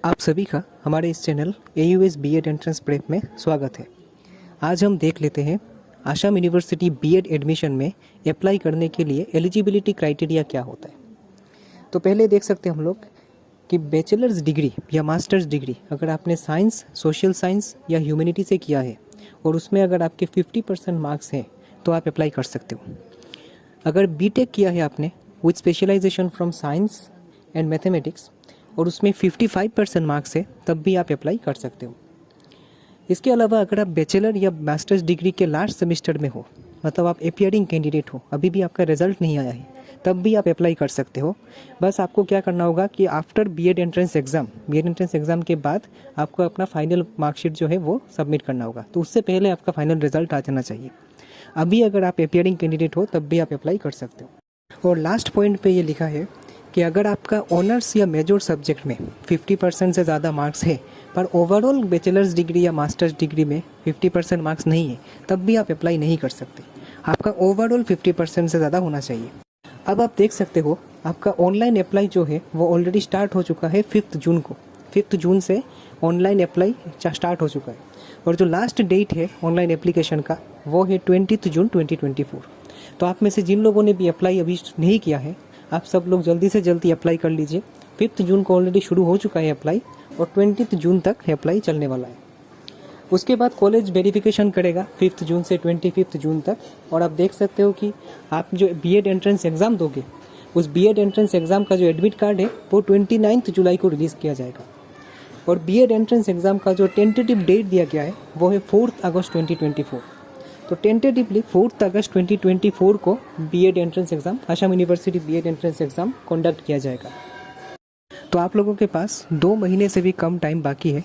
आप सभी का हमारे इस channel AUS BEd entrance prep में स्वागत है। आज हम देख लेते हैं आसाम यूनिवर्सिटी बीएड एडमिशन में अप्लाई करने के लिए एलिजिबिलिटी क्राइटेरिया क्या होता है। तो पहले देख सकते हैं हम लोग कि बैचलर्स डिग्री या मास्टर्स डिग्री अगर आपने साइंस, सोशल साइंस या ह्यूमैनिटी से किया है और उसमें अगर आपके 50% मार्क्स हैं तो आप अप्लाई कर सकते हो। अगर बीटेक किया है आपने with specialisation from science and mathematics और उसमें 55% मार्क्स है तब भी आप अप्लाई कर सकते हो। इसके अलावा अगर आप बैचलर या मास्टर्स डिग्री के लास्ट सेमेस्टर में हो, मतलब आप अपीयरिंग कैंडिडेट हो, अभी भी आपका रिजल्ट नहीं आया है, तब भी आप अप्लाई कर सकते हो। बस आपको क्या करना होगा कि आफ्टर बीएड एंट्रेंस एग्ज़ाम के बाद आपको अपना फाइनल मार्कशीट जो है वो सबमिट करना होगा। तो उससे पहले आपका फाइनल रिजल्ट आ जाना चाहिए। अभी अगर आप अपीयरिंग कैंडिडेट हो तब भी आप अप्लाई कर सकते हो। और लास्ट पॉइंट पे ये लिखा है कि अगर आपका ऑनर्स या मेजर सब्जेक्ट में 50% से ज़्यादा मार्क्स है पर ओवरऑल बैचलर्स डिग्री या मास्टर्स डिग्री में 50% मार्क्स नहीं है तब भी आप अप्लाई नहीं कर सकते। आपका ओवरऑल 50% से ज़्यादा होना चाहिए। अब आप देख सकते हो आपका ऑनलाइन अप्लाई जो है वो ऑलरेडी स्टार्ट हो चुका है 5 जून को। 5 जून से ऑनलाइन अप्लाई स्टार्ट हो चुका है और जो लास्ट डेट है ऑनलाइन एप्लीकेशन का वो है 20 जून 2024। तो आप में से जिन लोगों ने भी अप्लाई अभी नहीं किया है, आप सब लोग जल्दी से जल्दी अप्लाई कर लीजिए। 5 जून को ऑलरेडी शुरू हो चुका है अप्लाई और 20 जून तक अप्लाई चलने वाला है। उसके बाद कॉलेज वेरिफिकेशन करेगा 5 जून से 25 जून तक। और आप देख सकते हो कि आप जो बीएड एंट्रेंस एग्ज़ाम दोगे उस बीएड एंट्रेंस एग्ज़ाम का जो एडमिट कार्ड है वो 29 जुलाई को रिलीज़ किया जाएगा। और बीएड एंट्रेंस एग्ज़ाम का जो टेंटेटिव डेट दिया गया है वो है 4 अगस्त 2024। तो टेंटेटिवली 4 अगस्त 2024 को BEd entrance exam, Assam University BEd entrance exam conduct किया जाएगा। तो आप लोगों के पास 2 महीने से भी कम टाइम बाकी है,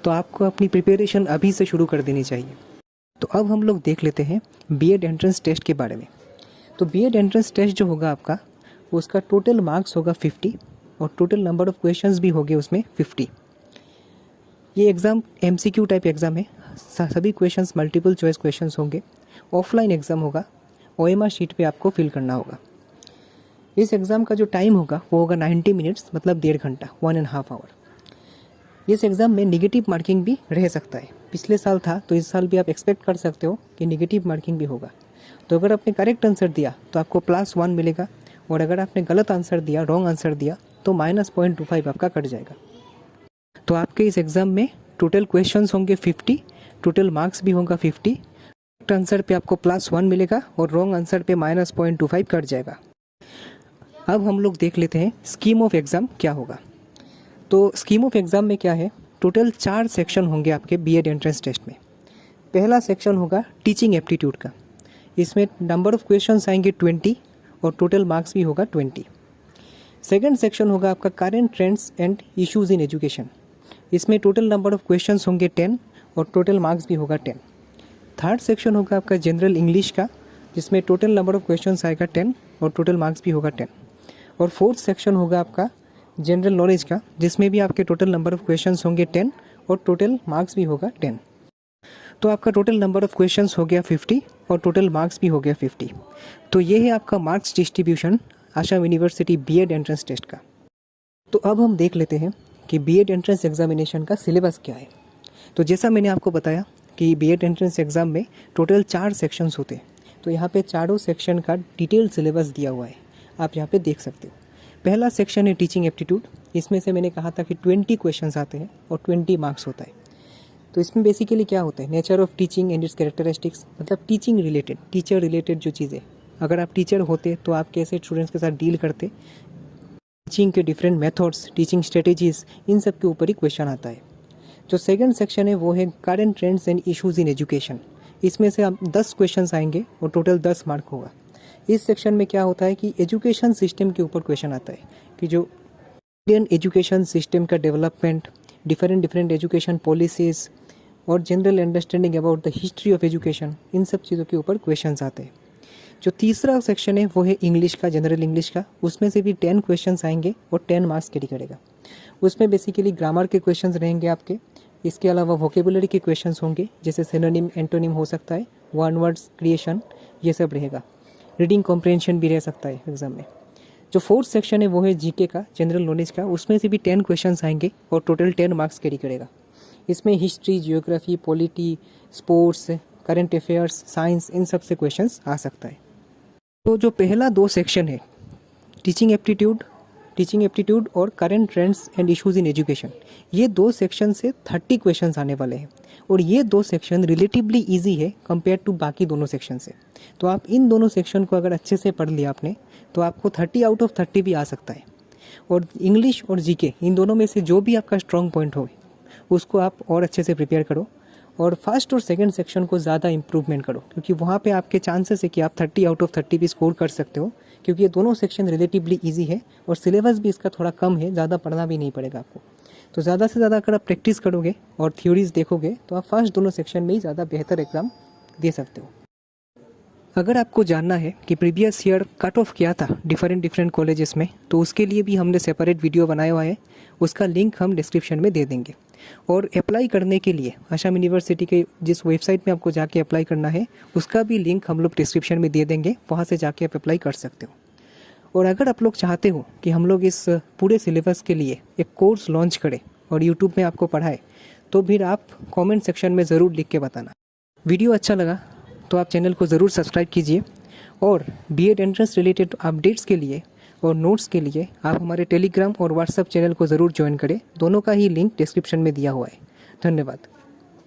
तो आपको अपनी प्रिपरेशन अभी से शुरू कर देनी चाहिए। तो अब हम लोग देख लेते हैं बीएड एंट्रेंस टेस्ट के बारे में। तो बीएड एंट्रेंस टेस्ट जो होगा आपका, उसका टोटल मार्क्स होगा 50 और टोटल नंबर ऑफ क्वेश्चंस भी होंगे उसमें 50। ये एग्ज़ाम MCQ टाइप एग्ज़ाम है। सभी क्वेश्चंस मल्टीपल चॉइस क्वेश्चंस होंगे। ऑफलाइन एग्ज़ाम होगा। OMR शीट पे आपको फिल करना होगा। इस एग्ज़ाम का जो टाइम होगा वो होगा 90 मिनट्स, मतलब 1.5 घंटा, 1.5 आवर। इस एग्ज़ाम में नेगेटिव मार्किंग भी रह सकता है। पिछले साल था तो इस साल भी आप एक्सपेक्ट कर सकते हो कि नेगेटिव मार्किंग भी होगा। तो अगर आपने करेक्ट आंसर दिया तो आपको +1 मिलेगा और अगर आपने गलत आंसर दिया, रॉन्ग आंसर दिया, तो -0.25 आपका कट जाएगा। तो आपके इस एग्ज़ाम में टोटल क्वेश्चंस होंगे 50, टोटल मार्क्स भी होगा 50। करेक्ट आंसर पे आपको +1 मिलेगा और रॉन्ग आंसर पे -0.25 कट जाएगा। अब हम लोग देख लेते हैं स्कीम ऑफ एग्ज़ाम क्या होगा। तो स्कीम ऑफ एग्ज़ाम में क्या है, टोटल 4 सेक्शन होंगे आपके बीएड एंट्रेंस टेस्ट में। पहला सेक्शन होगा टीचिंग एप्टीट्यूड का। इसमें नंबर ऑफ क्वेश्चंस आएंगे 20 और टोटल मार्क्स भी होगा 20। सेकेंड सेक्शन होगा आपका current trends and issues in education. इसमें टोटल नंबर ऑफ क्वेश्चंस होंगे 10 और टोटल मार्क्स भी होगा 10। थर्ड सेक्शन होगा आपका जनरल इंग्लिश का, जिसमें टोटल नंबर ऑफ क्वेश्चंस आएगा 10 और टोटल मार्क्स भी होगा 10। और फोर्थ सेक्शन होगा आपका जनरल नॉलेज का, जिसमें भी आपके टोटल नंबर ऑफ क्वेश्चंस होंगे 10 और टोटल मार्क्स भी होगा 10। तो आपका टोटल नंबर ऑफ क्वेश्चंस हो गया 50 और टोटल मार्क्स भी हो गया 50। तो ये है आपका marks distribution Assam University BEd entrance test का। तो अब हम देख लेते हैं कि बीएड एंट्रेंस एग्जामिनेशन का सिलेबस क्या है। तो जैसा मैंने आपको बताया कि बीएड एंट्रेंस एग्ज़ाम में टोटल 4 सेक्शंस होते हैं। तो यहाँ पे चारों सेक्शन का डिटेल सिलेबस दिया हुआ है, आप यहाँ पे देख सकते हो। पहला सेक्शन है टीचिंग एप्टीट्यूड। इसमें से मैंने कहा था कि 20 क्वेश्चंस आते हैं और 20 मार्क्स होता है। तो इसमें बेसिकली क्या होता है, nature of teaching and it's characteristics, मतलब टीचिंग रिलेटेड, टीचर रिलेटेड जो चीज़ें, अगर आप टीचर होते तो आप कैसे स्टूडेंट्स के साथ डील करते, टीचिंग के डिफरेंट मेथड्स, टीचिंग स्ट्रेटेजीज, इन सब के ऊपर ही क्वेश्चन आता है। जो सेकंड सेक्शन है वो है current trends and issues in education. इसमें से आप 10 क्वेश्चंस आएंगे और टोटल 10 मार्क होगा। इस सेक्शन में क्या होता है कि एजुकेशन सिस्टम के ऊपर क्वेश्चन आता है कि जो इंडियन एजुकेशन सिस्टम का डेवलपमेंट, डिफरेंट एजुकेशन पॉलिसीज़ और general understanding about the history of education, इन सब चीज़ों के ऊपर क्वेश्चंस आते हैं। जो तीसरा सेक्शन है वो है इंग्लिश का, जनरल इंग्लिश का। उसमें से भी 10 क्वेश्चंस आएंगे और 10 मार्क्स कैरी करेगा। उसमें बेसिकली ग्रामर के क्वेश्चंस रहेंगे आपके। इसके अलावा वोकेबुलरी के क्वेश्चंस होंगे, जैसे सिनोनिम, एंटोनिम हो सकता है, वन वर्ड्स क्रिएशन, ये सब रहेगा। रीडिंग कॉम्प्रिहेंशन भी रह सकता है एग्जाम में। जो फोर्थ सेक्शन है वो है जीके का, जनरल नॉलेज का। उसमें से भी 10 क्वेश्चंस आएंगे और टोटल 10 मार्क्स कैरी करेगा। इसमें history, geography, polity, sports, current affairs, science, इन सब से क्वेश्चंस आ सकता है। तो जो पहला 2 सेक्शन है, टीचिंग एप्टीट्यूड और current trends and issues in education, ये 2 सेक्शन से 30 क्वेश्चंस आने वाले हैं। और ये 2 सेक्शन रिलेटिवली इजी है कंपेयर टू बाकी दोनों सेक्शन से। तो आप इन दोनों सेक्शन को अगर अच्छे से पढ़ लिया आपने, तो आपको 30 आउट ऑफ 30 भी आ सकता है। और इंग्लिश और जीके, इन दोनों में से जो भी आपका स्ट्रॉन्ग पॉइंट हो उसको आप और अच्छे से प्रिपेयर करो और फर्स्ट और सेकंड सेक्शन को ज़्यादा इंप्रूवमेंट करो, क्योंकि वहाँ पे आपके चांसेस है कि आप 30 आउट ऑफ 30 भी स्कोर कर सकते हो, क्योंकि ये दोनों सेक्शन रिलेटिवली इजी है और सिलेबस भी इसका थोड़ा कम है, ज़्यादा पढ़ना भी नहीं पड़ेगा आपको। तो ज़्यादा से ज़्यादा अगर आप प्रैक्टिस करोगे और थ्योरीज देखोगे तो आप फर्स्ट दोनों सेक्शन में ही ज़्यादा बेहतर एग्ज़ाम दे सकते हो। अगर आपको जानना है कि प्रीवियस ईयर कट ऑफ क्या था डिफरेंट कॉलेजेस में, तो उसके लिए भी हमने सेपरेट वीडियो बनाया हुआ है, उसका लिंक हम डिस्क्रिप्शन में दे देंगे। और अप्लाई करने के लिए आसाम यूनिवर्सिटी के जिस वेबसाइट में आपको जाके अप्लाई करना है, उसका भी लिंक हम लोग डिस्क्रिप्शन में दे देंगे, वहाँ से जाके आप अप्लाई कर सकते हो। और अगर आप लोग चाहते हो कि हम लोग इस पूरे सिलेबस के लिए एक कोर्स लॉन्च करें और यूट्यूब में आपको पढ़ाए, तो फिर आप कमेंट सेक्शन में ज़रूर लिख के बताना। वीडियो अच्छा लगा तो आप चैनल को ज़रूर सब्सक्राइब कीजिए और बीएड एंट्रेंस रिलेटेड अपडेट्स के लिए और नोट्स के लिए आप हमारे टेलीग्राम और व्हाट्सएप चैनल को ज़रूर ज्वाइन करें। दोनों का ही लिंक डिस्क्रिप्शन में दिया हुआ है। धन्यवाद।